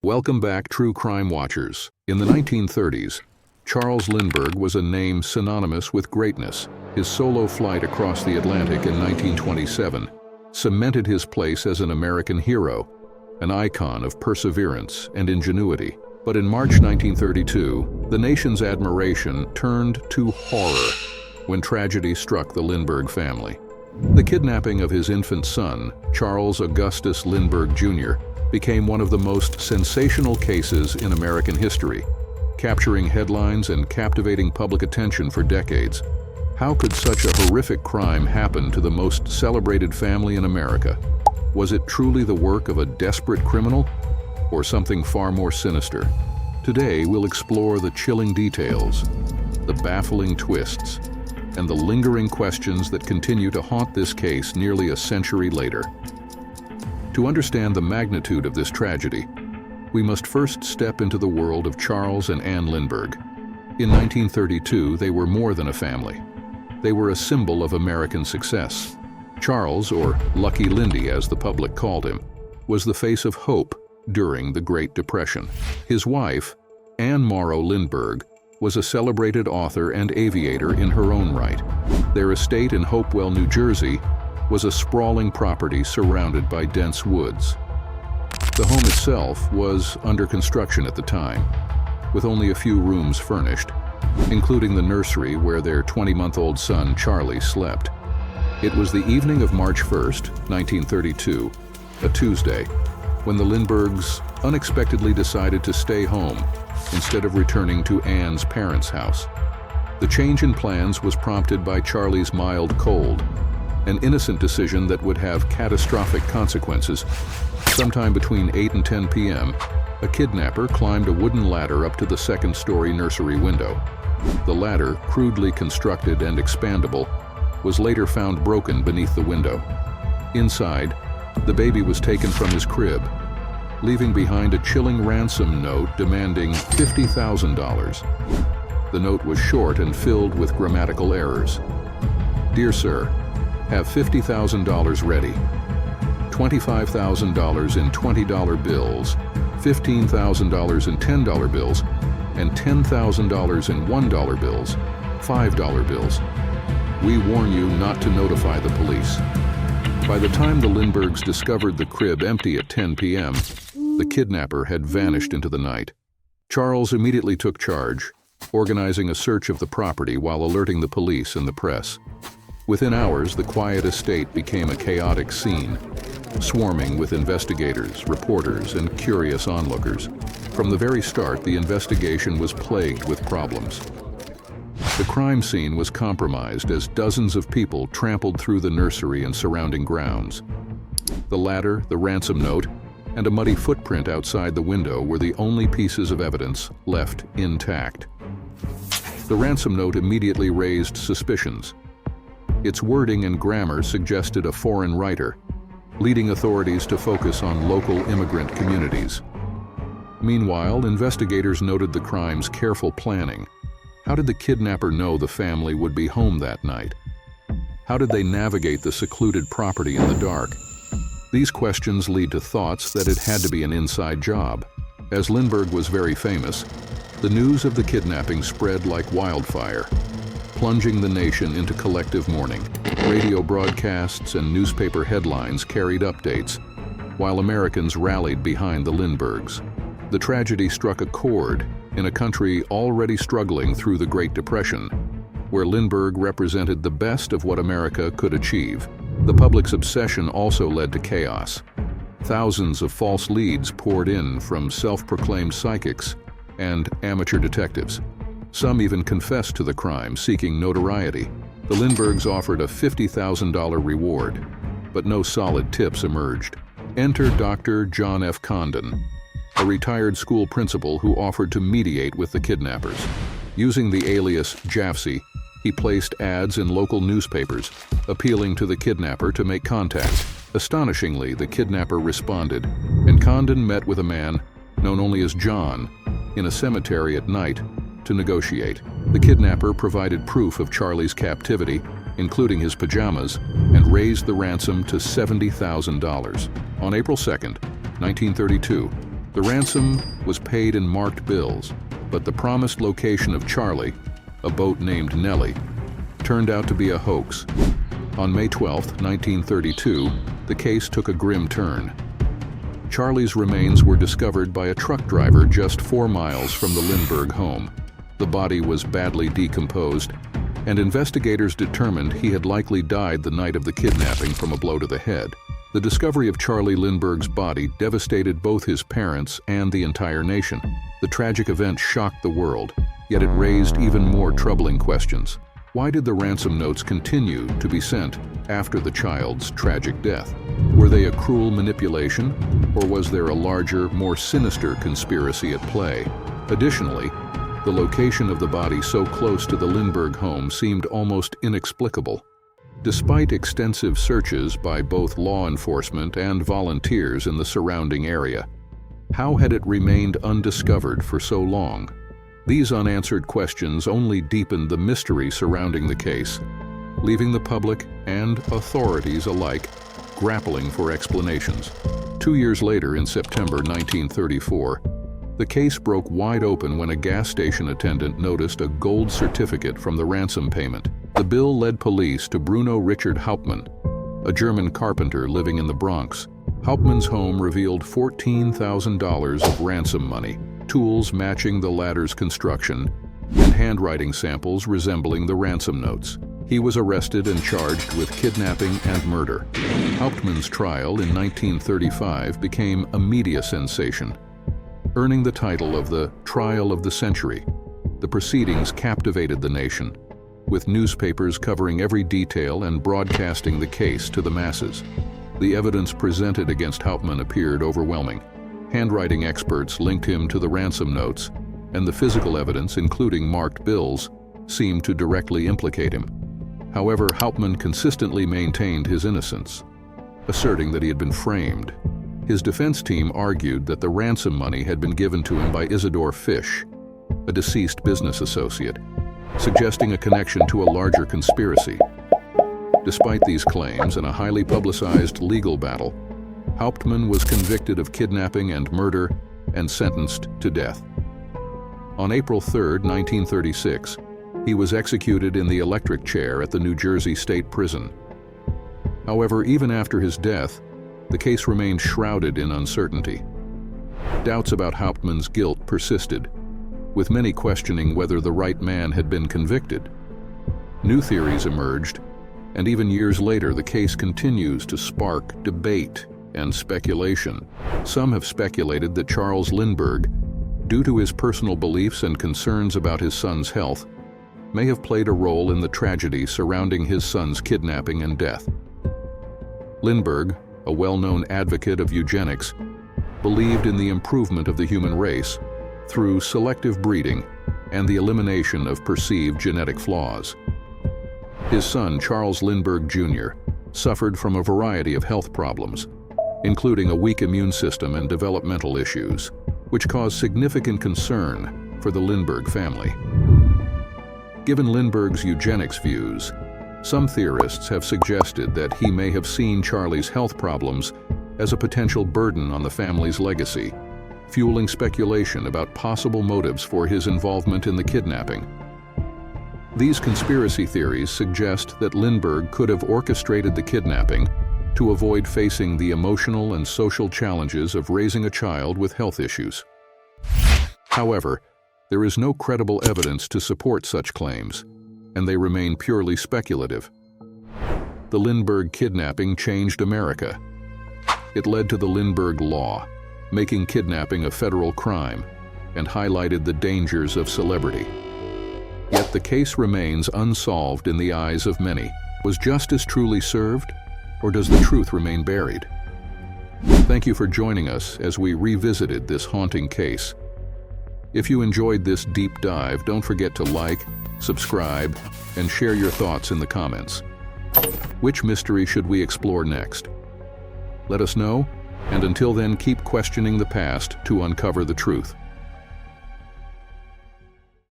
Welcome back, true crime watchers. In the 1930s, Charles Lindbergh was a name synonymous with greatness. His solo flight across the Atlantic in 1927 cemented his place as an American hero, an icon of perseverance and ingenuity. But in March 1932, the nation's admiration turned to horror when tragedy struck the Lindbergh family. The kidnapping of his infant son, Charles Augustus Lindbergh Jr., became one of the most sensational cases in American history, capturing headlines and captivating public attention for decades. How could such a horrific crime happen to the most celebrated family in America? Was it truly the work of a desperate criminal, or something far more sinister? Today, we'll explore the chilling details, the baffling twists, and the lingering questions that continue to haunt this case nearly a century later. To understand the magnitude of this tragedy, we must first step into the world of Charles and Anne Lindbergh. In 1932, they were more than a family. They were a symbol of American success. Charles, or Lucky Lindy as the public called him, was the face of hope during the Great Depression. His wife, Anne Morrow Lindbergh, was a celebrated author and aviator in her own right. Their estate in Hopewell, New Jersey, was a sprawling property surrounded by dense woods. The home itself was under construction at the time, with only a few rooms furnished, including the nursery where their 20-month-old son Charlie slept. It was the evening of March 1st, 1932, a Tuesday, when the Lindberghs unexpectedly decided to stay home instead of returning to Anne's parents' house. The change in plans was prompted by Charlie's mild cold, an innocent decision that would have catastrophic consequences. Sometime between 8 and 10 p.m., a kidnapper climbed a wooden ladder up to the second-story nursery window. The ladder, crudely constructed and expandable, was later found broken beneath the window. Inside, the baby was taken from his crib, leaving behind a chilling ransom note demanding $50,000. The note was short and filled with grammatical errors. "Dear sir, have $50,000 ready. $25,000 in $20 bills, $15,000 in $10 bills, and $10,000 in $1 bills, $5 bills. We warn you not to notify the police." By the time the Lindberghs discovered the crib empty at 10 p.m., the kidnapper had vanished into the night. Charles immediately took charge, organizing a search of the property while alerting the police and the press. Within hours, the quiet estate became a chaotic scene, swarming with investigators, reporters, and curious onlookers. From the very start, the investigation was plagued with problems. The crime scene was compromised as dozens of people trampled through the nursery and surrounding grounds. The ladder, the ransom note, and a muddy footprint outside the window were the only pieces of evidence left intact. The ransom note immediately raised suspicions. Its wording and grammar suggested a foreign writer, leading authorities to focus on local immigrant communities. Meanwhile, investigators noted the crime's careful planning. How did the kidnapper know the family would be home that night? How did they navigate the secluded property in the dark? These questions lead to thoughts that it had to be an inside job. As Lindbergh was very famous, the news of the kidnapping spread like wildfire, plunging the nation into collective mourning. Radio broadcasts and newspaper headlines carried updates, while Americans rallied behind the Lindberghs. The tragedy struck a chord in a country already struggling through the Great Depression, where Lindbergh represented the best of what America could achieve. The public's obsession also led to chaos. Thousands of false leads poured in from self-proclaimed psychics and amateur detectives. Some even confessed to the crime, seeking notoriety. The Lindberghs offered a $50,000 reward, but no solid tips emerged. Enter Dr. John F. Condon, a retired school principal who offered to mediate with the kidnappers. Using the alias Jafsy, he placed ads in local newspapers, appealing to the kidnapper to make contact. Astonishingly, the kidnapper responded, and Condon met with a man, known only as John, in a cemetery at night to negotiate. The kidnapper provided proof of Charlie's captivity, including his pajamas, and raised the ransom to $70,000. On April 2nd, 1932, The ransom was paid in marked bills, but the promised location of Charlie, a boat named Nellie, turned out to be a hoax. On May 12, 1932, the case took a grim turn. Charlie's remains were discovered by a truck driver just 4 miles from the Lindbergh home. The body was badly decomposed, and investigators determined he had likely died the night of the kidnapping from a blow to the head. The discovery of Charlie Lindbergh's body devastated both his parents and the entire nation. The tragic event shocked the world, yet it raised even more troubling questions. Why did the ransom notes continue to be sent after the child's tragic death? Were they a cruel manipulation, or was there a larger, more sinister conspiracy at play? Additionally, the location of the body so close to the Lindbergh home seemed almost inexplicable. Despite extensive searches by both law enforcement and volunteers in the surrounding area, how had it remained undiscovered for so long? These unanswered questions only deepened the mystery surrounding the case, leaving the public and authorities alike grappling for explanations. 2 years later, in September 1934, the case broke wide open when a gas station attendant noticed a gold certificate from the ransom payment. The bill led police to Bruno Richard Hauptmann, a German carpenter living in the Bronx. Hauptmann's home revealed $14,000 of ransom money, tools matching the latter's construction, and handwriting samples resembling the ransom notes. He was arrested and charged with kidnapping and murder. Hauptmann's trial in 1935 became a media sensation, earning the title of the Trial of the Century. The proceedings captivated the nation, with newspapers covering every detail and broadcasting the case to the masses. The evidence presented against Hauptmann appeared overwhelming. Handwriting experts linked him to the ransom notes, and the physical evidence, including marked bills, seemed to directly implicate him. However, Hauptmann consistently maintained his innocence, asserting that he had been framed. His defense team argued that the ransom money had been given to him by Isidore Fish, a deceased business associate, suggesting a connection to a larger conspiracy. Despite these claims and a highly publicized legal battle, Hauptmann was convicted of kidnapping and murder and sentenced to death. On April 3, 1936, he was executed in the electric chair at the New Jersey State Prison. However, even after his death, the case remained shrouded in uncertainty. Doubts about Hauptmann's guilt persisted, with many questioning whether the right man had been convicted. New theories emerged, and even years later the case continues to spark debate and speculation. Some have speculated that Charles Lindbergh, due to his personal beliefs and concerns about his son's health, may have played a role in the tragedy surrounding his son's kidnapping and death. Lindbergh, a well-known advocate of eugenics, believed in the improvement of the human race through selective breeding and the elimination of perceived genetic flaws. His son, Charles Lindbergh Jr., suffered from a variety of health problems, including a weak immune system and developmental issues, which caused significant concern for the Lindbergh family. Given Lindbergh's eugenics views, some theorists have suggested that he may have seen Charlie's health problems as a potential burden on the family's legacy, fueling speculation about possible motives for his involvement in the kidnapping. These conspiracy theories suggest that Lindbergh could have orchestrated the kidnapping to avoid facing the emotional and social challenges of raising a child with health issues. However, there is no credible evidence to support such claims, and they remain purely speculative. The Lindbergh kidnapping changed America. It led to the Lindbergh Law, making kidnapping a federal crime, and highlighted the dangers of celebrity. Yet the case remains unsolved in the eyes of many. Was justice truly served, or does the truth remain buried? Thank you for joining us as we revisited this haunting case. If you enjoyed this deep dive, don't forget to like, subscribe, and share your thoughts in the comments. Which mystery should we explore next? Let us know, and until then, keep questioning the past to uncover the truth.